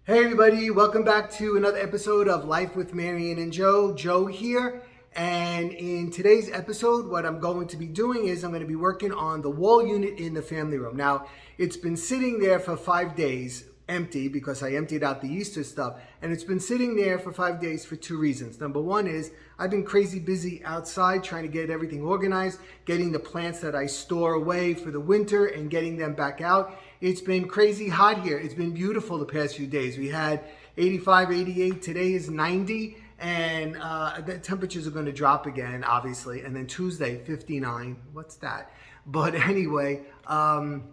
Hey everybody, welcome back to another episode of Life with MaryAnn and Joe. Joe here, and in today's episode what I'm going to be doing is I'm going to be working on the wall unit in the family room. Now, it's been sitting there for 5 days empty because I emptied out the Easter stuff, and it's been sitting there for 5 days for two reasons. Number one is I've been crazy busy outside trying to get everything organized, getting the plants that I store away for the winter and getting them back out. It's been crazy hot here. It's been beautiful the past few days. We had 85, 88. Today is 90, and the temperatures are going to drop again, obviously. And then Tuesday, 59. What's that? But anyway, I'm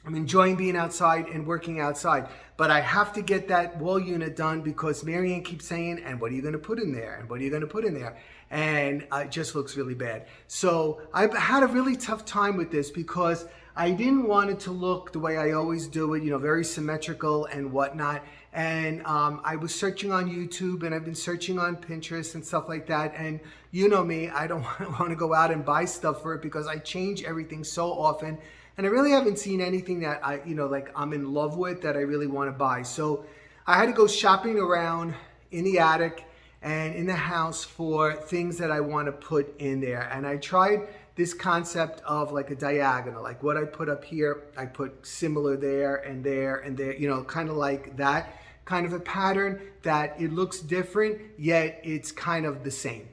enjoying being outside and working outside. But I have to get that wall unit done because MaryAnn keeps saying, and what are you going to put in there? And what are you going to put in there? And it just looks really bad. So I've had a really tough time with this because I didn't want it to look the way I always do it, very symmetrical and whatnot. And I was searching on YouTube, and I've been searching on Pinterest and stuff like that. And you know me, I don't want to go out and buy stuff for it because I change everything so often. And I really haven't seen anything that I'm in love with that I really want to buy. So I had to go shopping around in the attic and in the house for things that I want to put in there. And I tried this concept of like a diagonal, like what I put up here, I put similar there and there and there, kind of like that kind of a pattern that it looks different, yet it's kind of the same.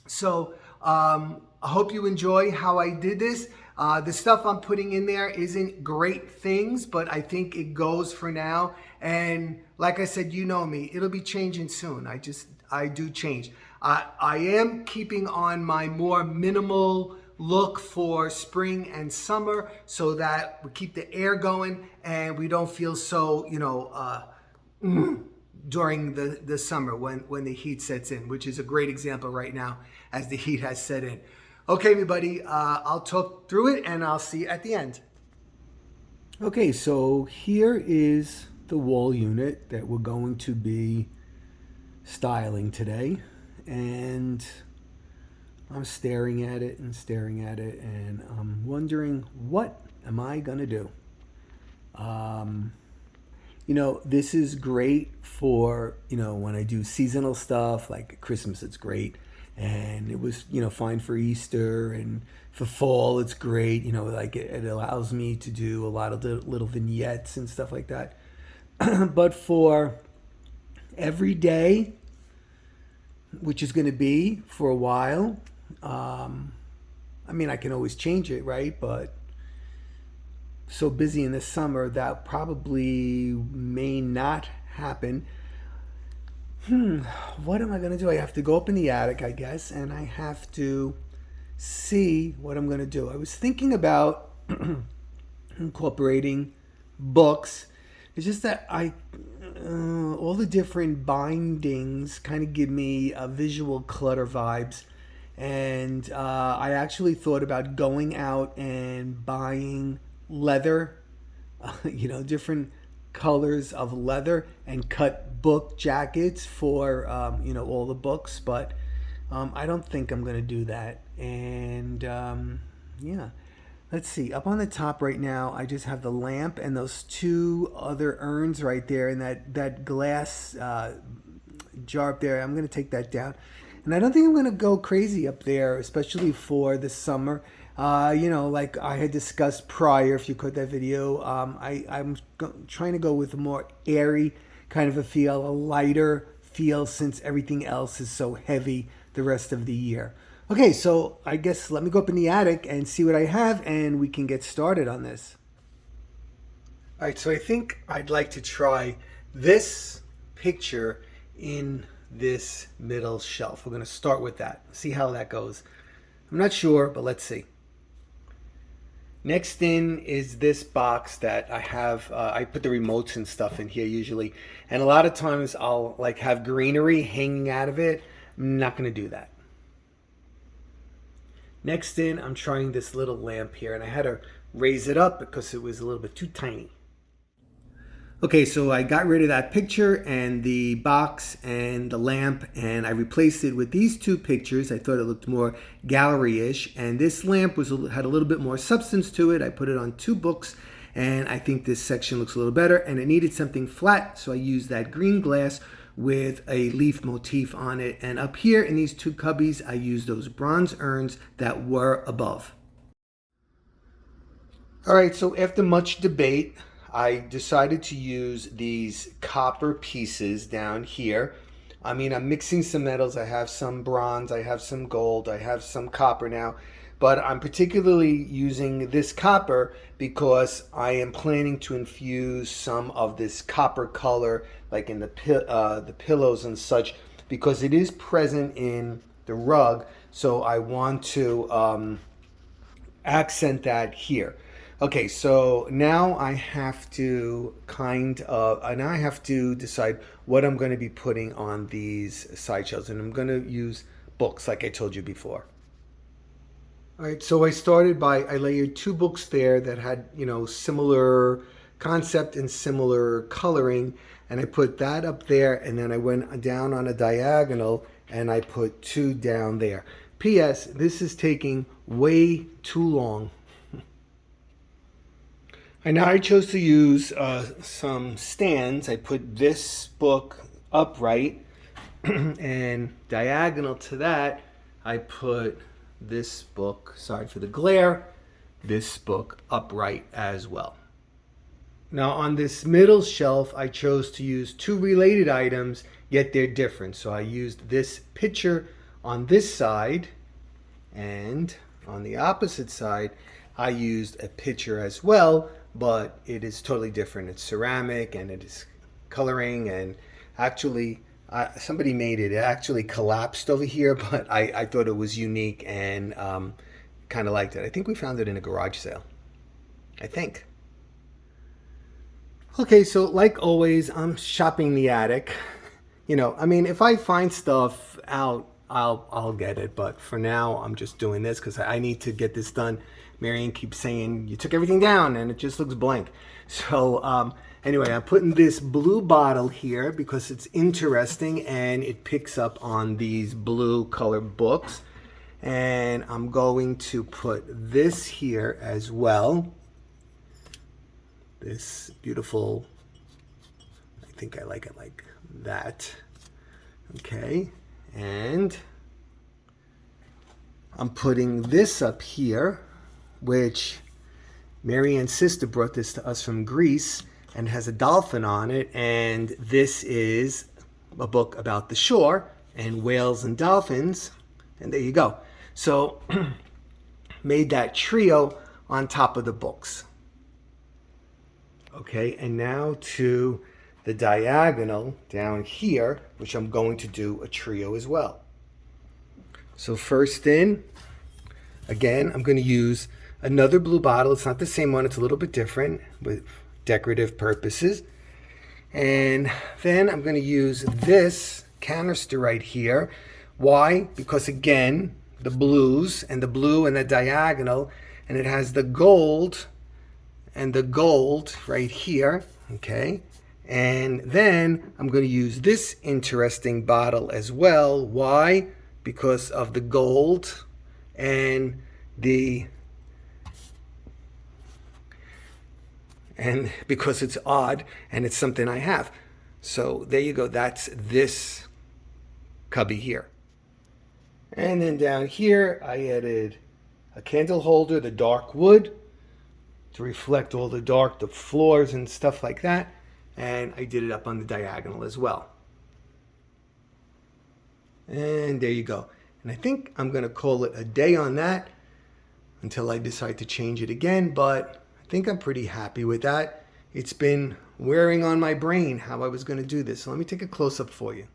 So I hope you enjoy how I did this. The stuff I'm putting in there isn't great things, but I think it goes for now. And like I said, you know me, it'll be changing soon. I do change. I am keeping on my more minimal look for spring and summer so that we keep the air going and we don't feel so, during the summer when the heat sets in, which is a great example right now as the heat has set in. Okay, everybody, I'll talk through it and I'll see you at the end. Okay, so here is the wall unit that we're going to be styling today. And I'm staring at it and staring at it, and I'm wondering, what am I going to do? This is great for, when I do seasonal stuff, like Christmas, it's great. And it was, fine for Easter, and for fall, it's great. It allows me to do a lot of little vignettes and stuff like that. But for every day, which is going to be for a while, I can always change it, right? But so busy in the summer, that probably may not happen. What am I going to do? I have to go up in the attic, I guess, and I have to see what I'm going to do. I was thinking about incorporating books. It's just that all the different bindings kind of give me visual clutter vibes. And I actually thought about going out and buying leather, different colors of leather, and cut book jackets for all the books, but I don't think I'm going to do that. And let's see, up on the top right now I just have the lamp and those two other urns right there, and that glass jar up there. I'm going to take that down, and I don't think I'm going to go crazy up there, especially for the summer. Like I had discussed prior, if you caught that video, I'm trying to go with a more airy kind of a feel, a lighter feel, since everything else is so heavy the rest of the year. Okay, so I guess let me go up in the attic and see what I have, and we can get started on this. All right, so I think I'd like to try this picture in this middle shelf. We're going to start with that, see how that goes. I'm not sure, but let's see. Next in is this box that I have. I put the remotes and stuff in here usually, and a lot of times I'll have greenery hanging out of it. I'm not going to do that. Next in, I'm trying this little lamp here, and I had to raise it up because it was a little bit too tiny. Okay, so I got rid of that picture and the box and the lamp, and I replaced it with these two pictures. I thought it looked more gallery-ish, and this lamp had a little bit more substance to it. I put it on two books, and I think this section looks a little better, and it needed something flat, so I used that green glass with a leaf motif on it. And up here in these two cubbies, I used those bronze urns that were above. All right, so after much debate, I decided to use these copper pieces down here. I mean, I'm mixing some metals. I have some bronze, I have some gold, I have some copper now. But I'm particularly using this copper because I am planning to infuse some of this copper color, like in the pillows and such, because it is present in the rug. So I want to accent that here. Okay, so now I have to decide what I'm going to be putting on these side shelves, and I'm going to use books like I told you before. All right, so I layered two books there that had, similar concept and similar coloring, and I put that up there, and then I went down on a diagonal and I put two down there. P.S. This is taking way too long. And now I chose to use some stands. I put this book upright, and diagonal to that, I put this book, sorry for the glare, this book upright as well. Now on this middle shelf, I chose to use two related items, yet they're different. So I used this picture on this side, and on the opposite side, I used a picture as well, but it is totally different. It's ceramic and it is coloring, and actually somebody made it. It actually collapsed over here, but I thought it was unique and kind of liked it. I think we found it in a garage sale. I think. Okay, so like always, I'm shopping the attic. If I find stuff out, I'll get it. But for now, I'm just doing this because I need to get this done. MaryAnn keeps saying, you took everything down and it just looks blank. So anyway, I'm putting this blue bottle here because it's interesting and it picks up on these blue color books. And I'm going to put this here as well. This beautiful, I think I like it like that. Okay, and I'm putting this up here, which MaryAnn's sister brought this to us from Greece, and has a dolphin on it, and this is a book about the shore and whales and dolphins, and there you go. So made that trio on top of the books. Okay, and now to the diagonal down here, which I'm going to do a trio as well. So first in, again, I'm going to use another blue bottle. It's not the same one. It's a little bit different with decorative purposes. And then I'm going to use this canister right here. Why? Because again, the blues and the blue and the diagonal, and it has the gold and the gold right here, okay? And then I'm going to use this interesting bottle as well. Why? Because of the gold and because it's odd and it's something I have. So there you go. That's this cubby here. And then down here, I added a candle holder, the dark wood, to reflect all the floors and stuff like that. And I did it up on the diagonal as well. And there you go. And I think I'm going to call it a day on that until I decide to change it again. But I think I'm pretty happy with that. It's been wearing on my brain how I was going to do this. So let me take a close-up for you.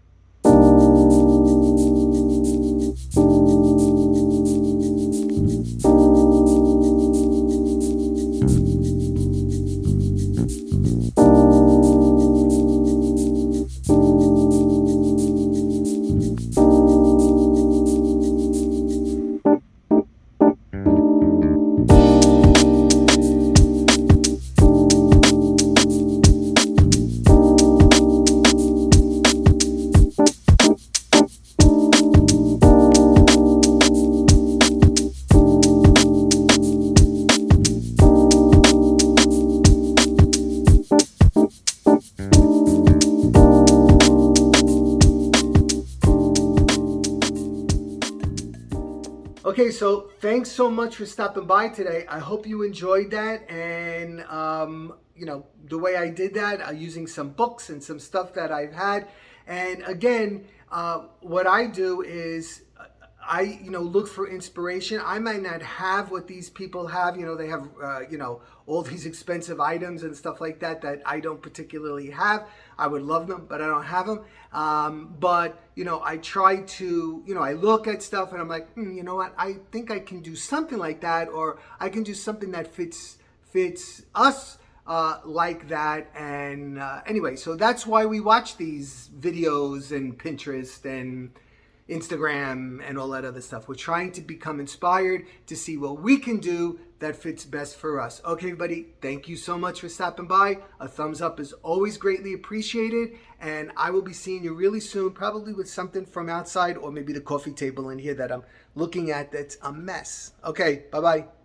Okay, so thanks so much for stopping by today. I hope you enjoyed that, and the way I did that, using some books and some stuff that I've had. And again, what I do is I look for inspiration. I might not have what these people have. They have all these expensive items and stuff like that that I don't particularly have. I would love them, but I don't have them. But I try to I look at stuff and I'm like, you know what? I think I can do something like that, or I can do something that fits us. Like that. And anyway, so that's why we watch these videos and Pinterest and Instagram and all that other stuff. We're trying to become inspired to see what we can do that fits best for us. Okay, everybody, thank you so much for stopping by. A thumbs up is always greatly appreciated, and I will be seeing you really soon, probably with something from outside, or maybe the coffee table in here that I'm looking at that's a mess. Okay, bye-bye.